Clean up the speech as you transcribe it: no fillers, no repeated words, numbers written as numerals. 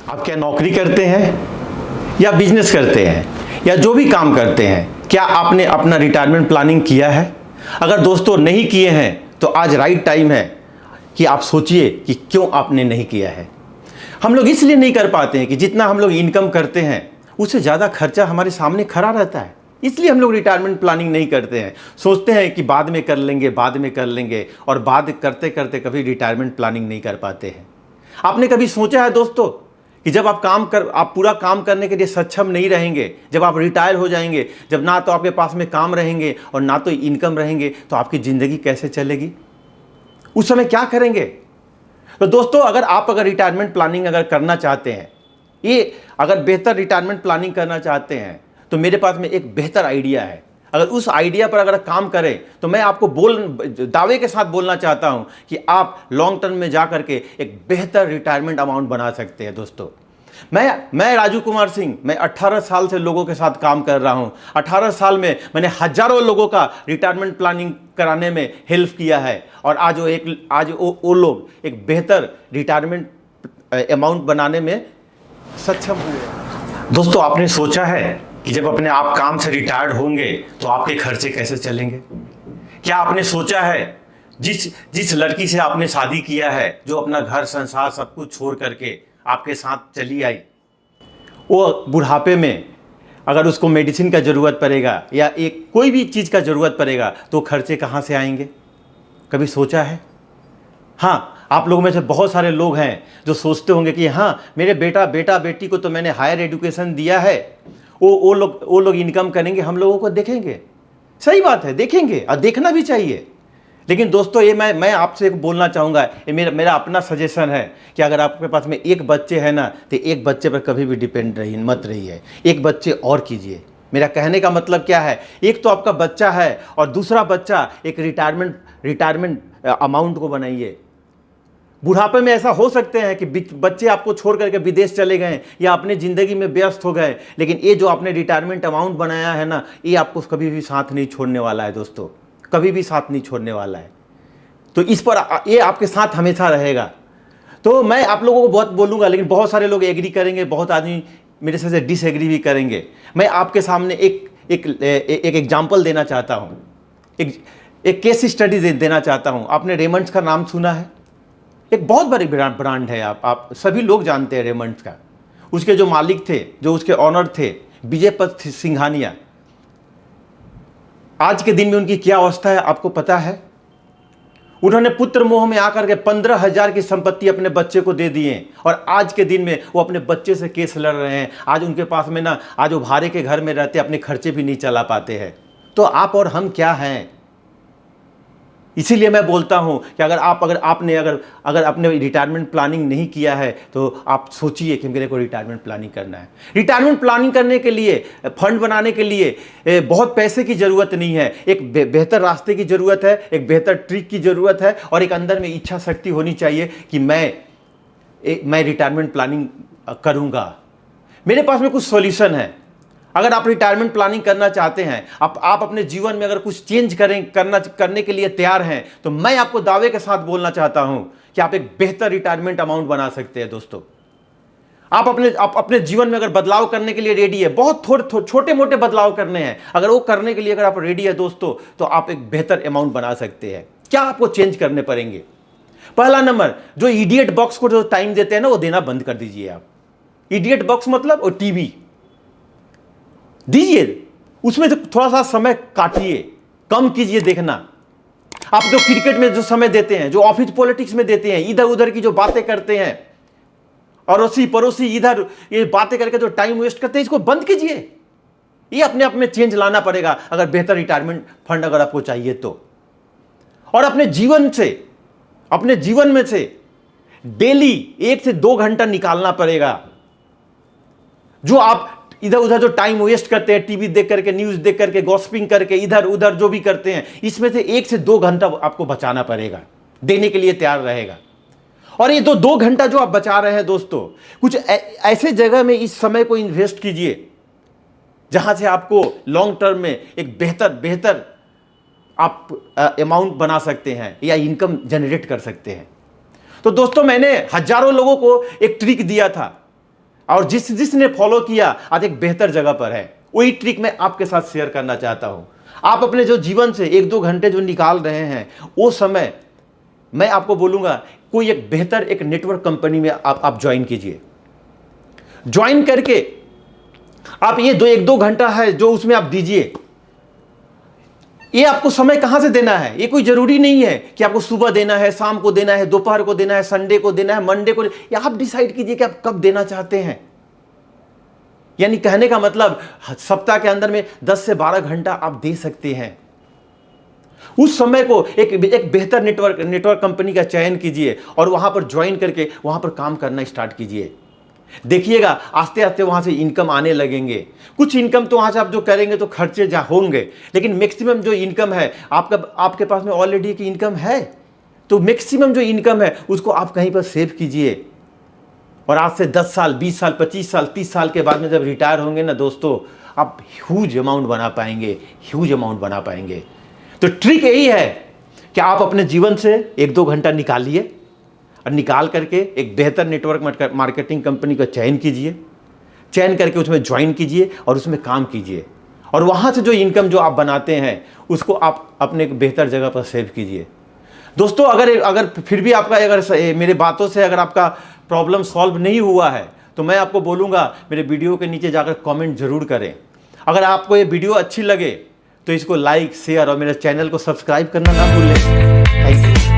आप क्या नौकरी करते हैं या बिजनेस करते हैं या जो भी काम करते हैं, क्या आपने अपना रिटायरमेंट प्लानिंग किया है? अगर दोस्तों नहीं किए हैं तो आज राइट टाइम है कि आप सोचिए कि क्यों आपने नहीं किया है। हम लोग इसलिए नहीं कर पाते हैं कि जितना हम लोग इनकम करते हैं उससे ज़्यादा खर्चा हमारे सामने खड़ा रहता है, इसलिए हम लोग रिटायरमेंट प्लानिंग नहीं करते हैं। सोचते हैं कि बाद में कर लेंगे, बाद में कर लेंगे, और बाद करते करते कभी रिटायरमेंट प्लानिंग नहीं कर पाते हैं। आपने कभी सोचा है दोस्तों कि जब आप पूरा काम करने के लिए सक्षम नहीं रहेंगे, जब आप रिटायर हो जाएंगे, जब ना तो आपके पास में काम रहेंगे और ना तो इनकम रहेंगे, तो आपकी ज़िंदगी कैसे चलेगी? उस समय क्या करेंगे? तो दोस्तों, अगर रिटायरमेंट प्लानिंग अगर करना चाहते हैं, अगर बेहतर रिटायरमेंट प्लानिंग करना चाहते हैं, तो मेरे पास में एक बेहतर आइडिया है। अगर उस आइडिया पर अगर काम करें तो मैं आपको दावे के साथ बोलना चाहता हूं कि आप लॉन्ग टर्म में जाकर के एक बेहतर रिटायरमेंट अमाउंट बना सकते हैं। दोस्तों, मैं राजू कुमार सिंह, मैं 18 साल से लोगों के साथ काम कर रहा हूं। 18 साल में मैंने हजारों लोगों का रिटायरमेंट प्लानिंग कराने में हेल्प किया है, और आज वो लोग एक बेहतर रिटायरमेंट अमाउंट बनाने में सक्षम हुए। दोस्तों, आपने सोचा है कि जब अपने आप काम से रिटायर्ड होंगे तो आपके खर्चे कैसे चलेंगे? क्या आपने सोचा है जिस लड़की से आपने शादी किया है, जो अपना घर संसार सब कुछ छोड़ करके आपके साथ चली आई, वो बुढ़ापे में अगर उसको मेडिसिन का ज़रूरत पड़ेगा या कोई भी चीज़ का ज़रूरत पड़ेगा तो खर्चे कहाँ से आएंगे? कभी सोचा है? हाँ, आप लोगों में से बहुत सारे लोग हैं जो सोचते होंगे कि हाँ, मेरे बेटा बेटी को तो मैंने हायर एजुकेशन दिया है, वो लोग इनकम करेंगे, हम लोगों को देखेंगे। सही बात है, देखेंगे और देखना भी चाहिए। लेकिन दोस्तों, ये मैं आपसे बोलना चाहूँगा, ये मेरा अपना सजेशन है कि अगर आपके पास में एक बच्चे हैं ना, तो एक बच्चे पर कभी भी डिपेंड मत रहिए, एक बच्चे और कीजिए। मेरा कहने का मतलब क्या है, एक तो आपका बच्चा है और दूसरा बच्चा एक रिटायरमेंट अमाउंट को बनाइए। बुढ़ापे में ऐसा हो सकते हैं कि बच्चे आपको छोड़ करके विदेश चले गए या अपने ज़िंदगी में व्यस्त हो गए, लेकिन ये जो आपने रिटायरमेंट अमाउंट बनाया है ना, ये आपको कभी भी साथ नहीं छोड़ने वाला है। दोस्तों, कभी भी साथ नहीं छोड़ने वाला है, तो इस पर ये आपके साथ हमेशा रहेगा। तो मैं आप लोगों को बहुत बोलूँगा, लेकिन बहुत सारे लोग एग्री करेंगे, बहुत आदमी मेरे से डिसएग्री भी करेंगे। मैं आपके सामने एक एग्जाम्पल देना चाहता हूँ, एक केस स्टडी देना चाहता हूँ। आपने रेमंड्स का नाम सुना है? एक बहुत बड़ी ब्रांड है, आप सभी लोग जानते हैं रेमंड्स का। उसके जो मालिक थे, जो उसके ऑनर थे, विजय पथ सिंघानिया, आज के दिन में उनकी क्या अवस्था है आपको पता है? उन्होंने पुत्र मोह में आकर के 15,000 की संपत्ति अपने बच्चे को दे दिए, और आज के दिन में वो अपने बच्चे से केस लड़ रहे हैं। आज उनके पास में ना, आज वो भाड़े के घर में रहते, अपने खर्चे भी नहीं चला पाते हैं। तो आप और हम क्या हैं? इसीलिए मैं बोलता हूं कि अगर आपने रिटायरमेंट प्लानिंग नहीं किया है तो आप सोचिए कि मेरे को रिटायरमेंट प्लानिंग करना है। रिटायरमेंट प्लानिंग करने के लिए, फंड बनाने के लिए बहुत पैसे की ज़रूरत नहीं है, एक बेहतर रास्ते की ज़रूरत है, एक बेहतर ट्रिक की ज़रूरत है, और एक अंदर में इच्छा शक्ति होनी चाहिए कि मैं रिटायरमेंट प्लानिंग करूँगा। मेरे पास में कुछ सॉल्यूशन है। अगर आप रिटायरमेंट प्लानिंग करना चाहते हैं, आप अपने जीवन में अगर कुछ चेंज करने के लिए तैयार हैं, तो मैं आपको दावे के साथ बोलना चाहता हूं कि आप एक बेहतर रिटायरमेंट अमाउंट बना सकते हैं। दोस्तों, आप अपने जीवन में अगर बदलाव करने के लिए रेडी है, बहुत छोटे मोटे बदलाव करने हैं, अगर वो करने के लिए अगर आप रेडी है दोस्तों, तो आप एक बेहतर अमाउंट बना सकते हैं। क्या आपको चेंज करने पड़ेंगे? पहला नंबर, जो इडियट बॉक्स को जो टाइम देते हैं ना, वो देना बंद कर दीजिए। आप इडियट बॉक्स मतलब वो टीवी दीजिए, उसमें थोड़ा सा समय काटिए, कम कीजिए देखना। आप जो क्रिकेट में जो समय देते हैं, जो ऑफिस पॉलिटिक्स में देते हैं, इधर उधर की जो बातें करते हैं, अड़ोसी पड़ोसी इधर ये बातें करके जो टाइम वेस्ट करते हैं, इसको बंद कीजिए। ये अपने आप में चेंज लाना पड़ेगा अगर बेहतर रिटायरमेंट फंड अगर आपको चाहिए तो। और अपने जीवन में से डेली 1 से 2 घंटा निकालना पड़ेगा। जो आप इधर उधर जो टाइम वेस्ट करते हैं, टीवी देख करके, न्यूज़ देख करके, गॉसिपिंग करके, इधर उधर जो भी करते हैं, इसमें से 1 से 2 घंटा आपको बचाना पड़ेगा, देने के लिए तैयार रहेगा। और ये 2 घंटा जो आप बचा रहे हैं दोस्तों, कुछ ऐसे जगह में इस समय को इन्वेस्ट कीजिए जहां से आपको लॉन्ग टर्म में एक बेहतर आप अमाउंट बना सकते हैं या इनकम जनरेट कर सकते हैं। तो दोस्तों, मैंने हजारों लोगों को एक ट्रिक दिया था और जिसने फॉलो किया आज एक बेहतर जगह पर है। वही ट्रिक मैं आपके साथ शेयर करना चाहता हूं। आप अपने जो जीवन से 1-2 घंटे जो निकाल रहे हैं, वो समय मैं आपको बोलूंगा कोई एक बेहतर एक नेटवर्क कंपनी में आप ज्वाइन कीजिए। ज्वाइन करके आप ये 1-2 घंटा है जो उसमें आप दीजिए। ये आपको समय कहां से देना है, ये कोई जरूरी नहीं है कि आपको सुबह देना है, शाम को देना है, दोपहर को देना है, संडे को देना है, मंडे को, या आप डिसाइड कीजिए कि आप कब देना चाहते हैं। यानी कहने का मतलब सप्ताह के अंदर में 10 से 12 घंटा आप दे सकते हैं। उस समय को एक बेहतर नेटवर्क कंपनी का चयन कीजिए और वहां पर ज्वाइन करके वहां पर काम करना स्टार्ट कीजिए। देखिएगा आस्ते आस्ते वहां से इनकम आने लगेंगे। कुछ इनकम तो वहां से आप जो करेंगे तो खर्चे होंगे, लेकिन मैक्सिमम जो इनकम है आपके पास में ऑलरेडी एक इनकम है, तो मैक्सिमम जो इनकम है उसको आप कहीं पर सेव कीजिए। और आज से 10 साल, 20 साल, 25 साल, 30 साल के बाद में जब रिटायर होंगे ना दोस्तों, आप ह्यूज अमाउंट बना पाएंगे, ह्यूज अमाउंट बना पाएंगे। तो ट्रिक यही है कि आप अपने जीवन से 1-2 घंटा निकालिए और निकाल करके एक बेहतर नेटवर्क मार्केटिंग कंपनी का चयन कीजिए। चयन करके उसमें ज्वाइन कीजिए और उसमें काम कीजिए, और वहाँ से जो इनकम जो आप बनाते हैं उसको आप अपने एक बेहतर जगह पर सेव कीजिए। दोस्तों अगर फिर भी आपका मेरे बातों से अगर आपका प्रॉब्लम सॉल्व नहीं हुआ है तो मैं आपको बोलूँगा मेरे वीडियो के नीचे जाकर कमेंट जरूर करें। अगर आपको ये वीडियो अच्छी लगे तो इसको लाइक, शेयर और मेरे चैनल को सब्सक्राइब करना ना भूलें। Thank you.